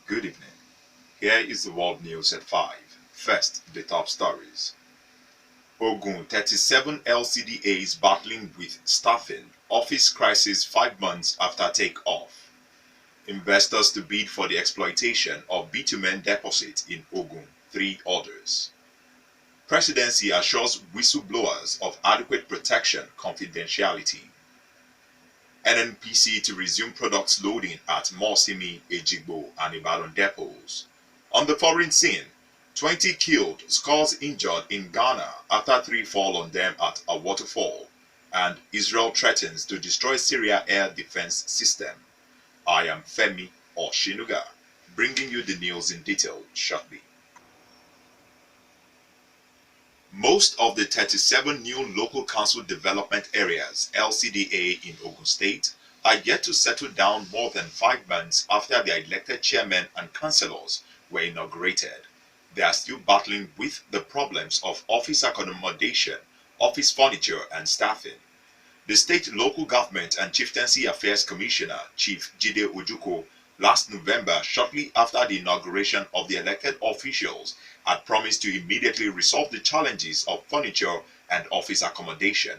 Good evening. Here is the world news at 5. First, the top stories. Ogun 37 LCDAs battling with staffing, office crisis 5 months after take-off. Investors to bid for the exploitation of bitumen deposit in Ogun, 3 orders. Presidency assures whistleblowers of adequate protection confidentiality. NNPC to resume products loading at Mosimi, Ejigbo and Ibadan depots. On the foreign scene, 20 killed, scores injured in Ghana after 3 fall on them at a waterfall, and Israel threatens to destroy Syria air defense system. I am Femi Osinuga, bringing you the news in detail shortly. Most of the 37 new local council development areas (LCDA) in Ogun State are yet to settle down more than 5 months after their elected chairmen and councillors were inaugurated. They are still battling with the problems of office accommodation, office furniture and staffing. The State Local Government and Chieftaincy Affairs Commissioner, Chief Jide Ojuko, last November, shortly after the inauguration of the elected officials, had promised to immediately resolve the challenges of furniture and office accommodation.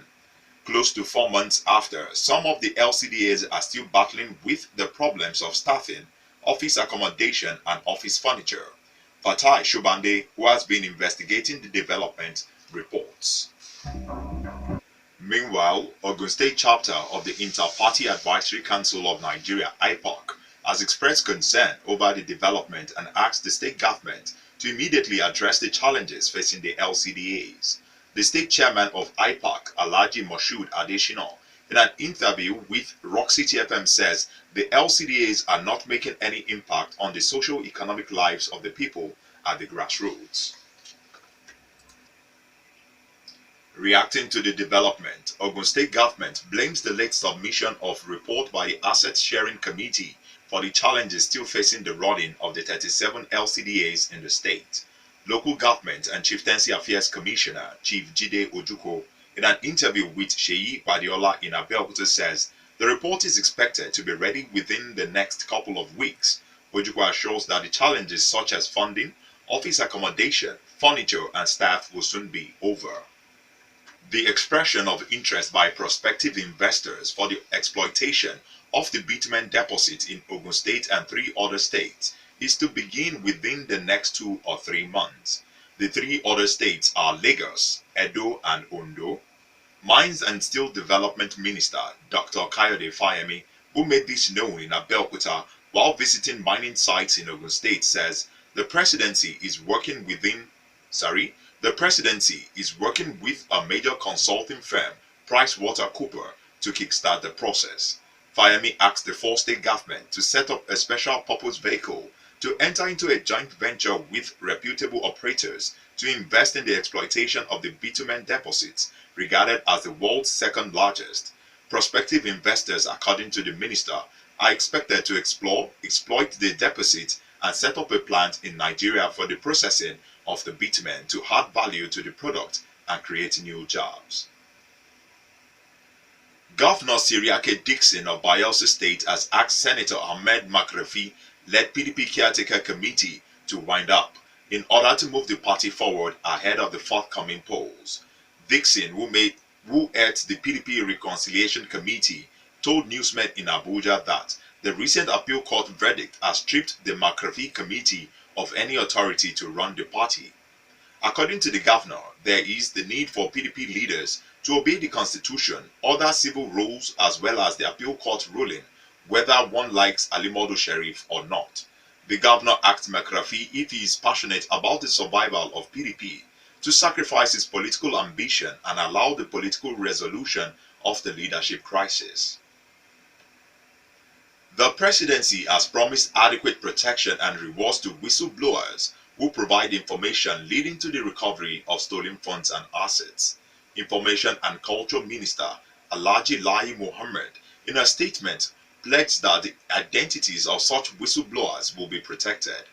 Close to 4 months after, some of the LCDAs are still battling with the problems of staffing, office accommodation and office furniture. Fatai Shobande, who has been investigating the development, reports. Meanwhile, Ogun State chapter of the Inter-Party Advisory Council of Nigeria (IPOC) has expressed concern over the development and asked the state government to immediately address the challenges facing the LCDAs. The state chairman of IPOC, Alhaji Moshood Adesina, in an interview with Rock City FM says the LCDAs are not making any impact on the socio-economic lives of the people at the grassroots. Reacting to the development, Ogun State government blames the late submission of report by the Asset Sharing Committee for the challenges still facing the running of the 37 LCDAs in the state. Local Government and Chieftaincy Affairs Commissioner Chief Jide Ojuko, in an interview with Sheyi Badiola in Abeokuta, says the report is expected to be ready within the next couple of weeks. Ojuko assures that the challenges such as funding, office accommodation, furniture and staff will soon be over. The expression of interest by prospective investors for the exploitation of the bitumen deposit in Ogun State and 3 other states is to begin within the next 2 or 3 months. The 3 other states are Lagos, Edo and Ondo. Mines and Steel Development Minister Dr. Kayode Femi, who made this known in Abeokuta while visiting mining sites in Ogun State, says the presidency is working with a major consulting firm, PricewaterhouseCoopers, to kickstart the process. Fayemi asked the 4 state government to set up a special purpose vehicle to enter into a joint venture with reputable operators to invest in the exploitation of the bitumen deposits, regarded as the world's second largest. Prospective investors, according to the minister, are expected to exploit the deposit and set up a plant in Nigeria for the processing of the bitumen to add value to the product and create new jobs. Governor Siriake Dixon of Bayelsa State has asked Senator Ahmed Makarfi-led PDP caretaker committee to wind up in order to move the party forward ahead of the forthcoming polls. Dixon, who heads the PDP Reconciliation Committee, told newsmen in Abuja that the recent appeal court verdict has stripped the Makarfi committee of any authority to run the party. According to the governor, there is the need for PDP leaders to obey the constitution, other civil rules as well as the appeal court ruling, whether one likes Alimodo Sheriff or not. The governor asked Makarfi if he is passionate about the survival of PDP to sacrifice his political ambition and allow the political resolution of the leadership crisis. The presidency has promised adequate protection and rewards to whistleblowers who provide information leading to the recovery of stolen funds and assets. Information and Culture Minister Alhaji Lai Mohammed, in a statement, pledged that the identities of such whistleblowers will be protected.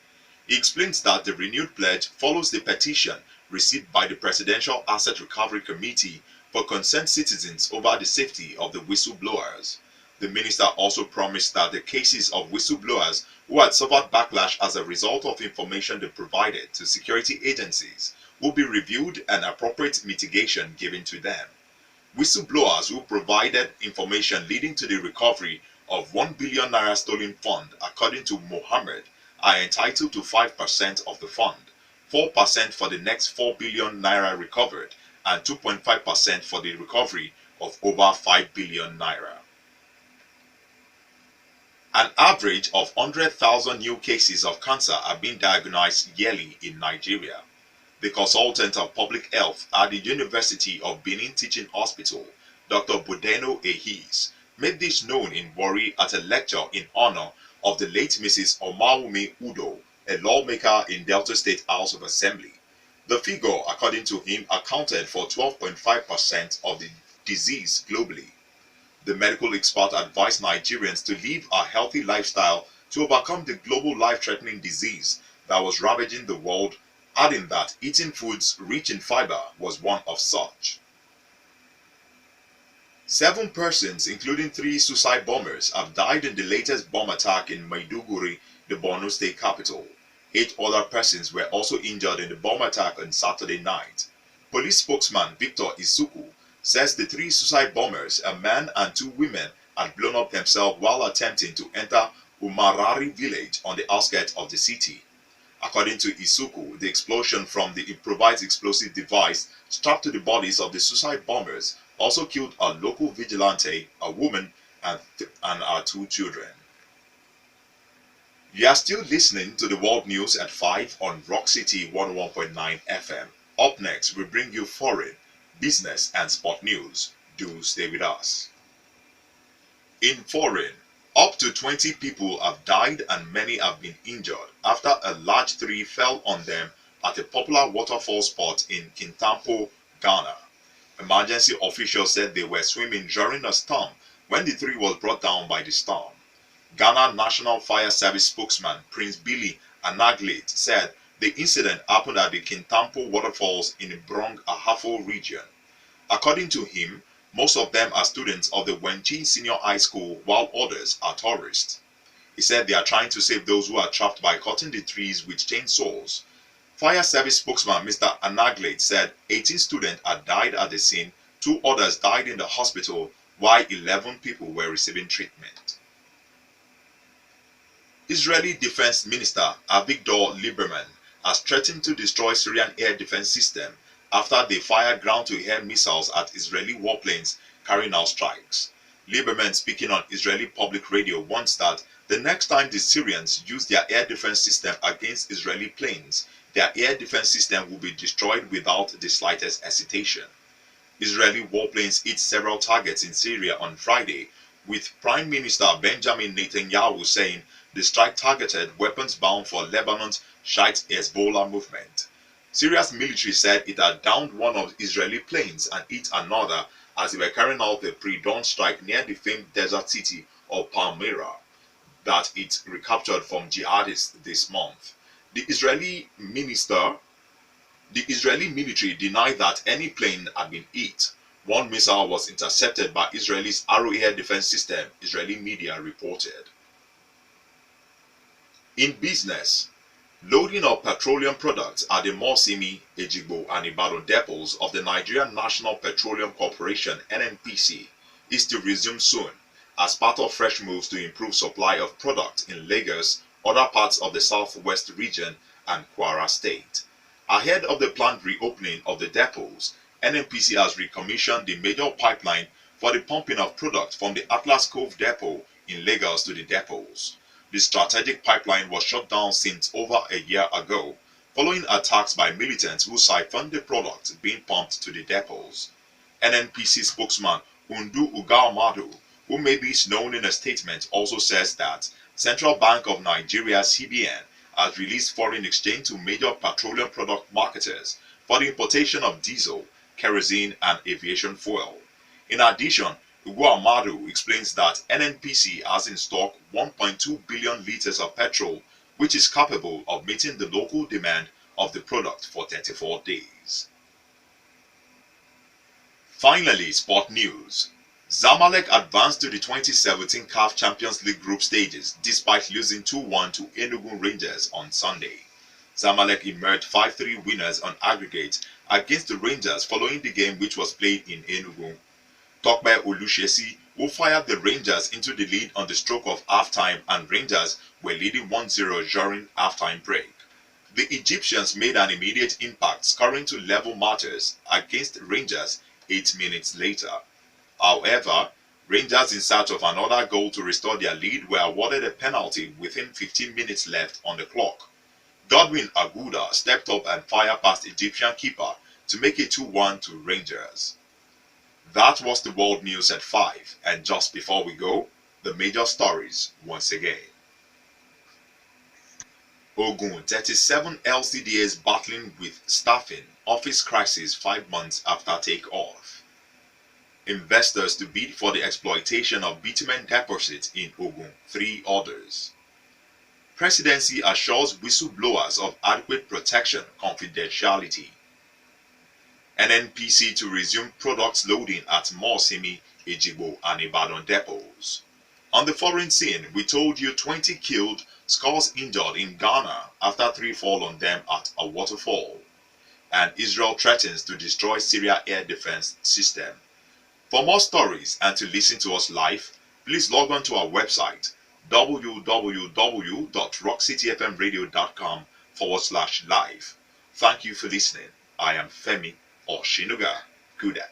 He explains that the renewed pledge follows the petition received by the Presidential Asset Recovery Committee for concerned citizens over the safety of the whistleblowers. The minister also promised that the cases of whistleblowers who had suffered backlash as a result of information they provided to security agencies will be reviewed and appropriate mitigation given to them. Whistleblowers who provided information leading to the recovery of 1 billion naira stolen fund, according to Mohammed, are entitled to 5% of the fund, 4% for the next 4 billion naira recovered, and 2.5% for the recovery of over 5 billion naira. An average of 100,000 new cases of cancer are being diagnosed yearly in Nigeria. The consultant of public health at the University of Benin Teaching Hospital, Dr. Budeno Ehis, made this known in Warri at a lecture in honor of the late Mrs. Omawumi Udo, a lawmaker in Delta State House of Assembly. The figure, according to him, accounted for 12.5% of the disease globally. The medical expert advised Nigerians to live a healthy lifestyle to overcome the global life-threatening disease that was ravaging the world, adding that eating foods rich in fiber was one of such. 7 persons, including 3 suicide bombers, have died in the latest bomb attack in Maiduguri, the Borno state capital. 8 other persons were also injured in the bomb attack on Saturday night. Police spokesman Victor Isuku says the 3 suicide bombers, a man and 2 women, had blown up themselves while attempting to enter Umarari village on the outskirts of the city. According to Isuku, the explosion from the improvised explosive device strapped to the bodies of the suicide bombers also killed a local vigilante, a woman, and our 2 children. You are still listening to the World News at 5 on Rock City 101.9 FM. Up next, we bring you foreign, business, and sport news. Do stay with us. In foreign, up to 20 people have died and many have been injured after a large tree fell on them at a popular waterfall spot in Kintampo, Ghana. Emergency officials said they were swimming during a storm when the tree was brought down by the storm. Ghana National Fire Service spokesman Prince Billy Anaglate said the incident happened at the Kintampo waterfalls in the Brong Ahafo region. According to him, most of them are students of the Wenchi Senior High School, while others are tourists. He said they are trying to save those who are trapped by cutting the trees with chainsaws. Fire Service spokesman Mr. Anaglate said 18 students had died at the scene, 2 others died in the hospital, while 11 people were receiving treatment. Israeli Defense Minister Avigdor Lieberman has threatened to destroy Syrian air defense system after they fired ground-to-air missiles at Israeli warplanes carrying out strikes. Lieberman, speaking on Israeli public radio, warns that the next time the Syrians use their air defense system against Israeli planes, their air defense system will be destroyed without the slightest hesitation. Israeli warplanes hit several targets in Syria on Friday, with Prime Minister Benjamin Netanyahu saying the strike targeted weapons bound for Lebanon's Shiite Hezbollah movement. Syria's military said it had downed one of Israeli planes and hit another as they were carrying out a pre-dawn strike near the famed desert city of Palmyra that it recaptured from jihadists this month. The Israeli military denied that any plane had been hit. One missile was intercepted by Israel's Arrow air defense system, Israeli media reported. In business, loading of petroleum products at the Mosimi, Ejigbo, and Ibadan depots of the Nigerian National Petroleum Corporation (NNPC) is to resume soon as part of fresh moves to improve supply of product in Lagos, other parts of the southwest region, and Kwara State. Ahead of the planned reopening of the depots, NNPC has recommissioned the major pipeline for the pumping of product from the Atlas Cove depot in Lagos to the depots. The strategic pipeline was shut down since over a year ago, following attacks by militants who siphoned the product being pumped to the depots. NNPC spokesman Undu Ugalmadu, who made this known in a statement, also says that Central Bank of Nigeria (CBN) has released foreign exchange to major petroleum product marketers for the importation of diesel, kerosene, and aviation fuel. In addition, Ugalmadu explains that NNPC has in stock 1.2 billion liters of petrol, which is capable of meeting the local demand of the product for 34 days. Finally, sport news. Zamalek advanced to the 2017 CAF Champions League group stages despite losing 2-1 to Enugu Rangers on Sunday. Zamalek emerged 5-3 winners on aggregate against the Rangers following the game, which was played in Enugu. Tokpe Olushesi, who fired the Rangers into the lead on the stroke of halftime, and Rangers were leading 1-0 during halftime break. The Egyptians made an immediate impact, scoring to level matters against Rangers 8 minutes later. However, Rangers, in search of another goal to restore their lead, were awarded a penalty within 15 minutes left on the clock. Godwin Aguda stepped up and fired past Egyptian keeper to make it 2-1 to Rangers. That was the world news at 5, and just before we go, the major stories once again. Ogun 37 LCDAs battling with staffing, office crisis 5 months after takeoff. Investors to bid for the exploitation of bitumen deposits in Ogun, 3 orders. Presidency assures whistleblowers of adequate protection, confidentiality. NNPC to resume products loading at Mosimi, Ejigbo and Ibadan depots. On the foreign scene, we told you 20 killed, scores injured in Ghana after 3 fall on them at a waterfall. And Israel threatens to destroy Syria air defense system. For more stories and to listen to us live, please log on to our website www.rockcityfmradio.com/live. Thank you for listening. I am Femi Osinuga. Good day.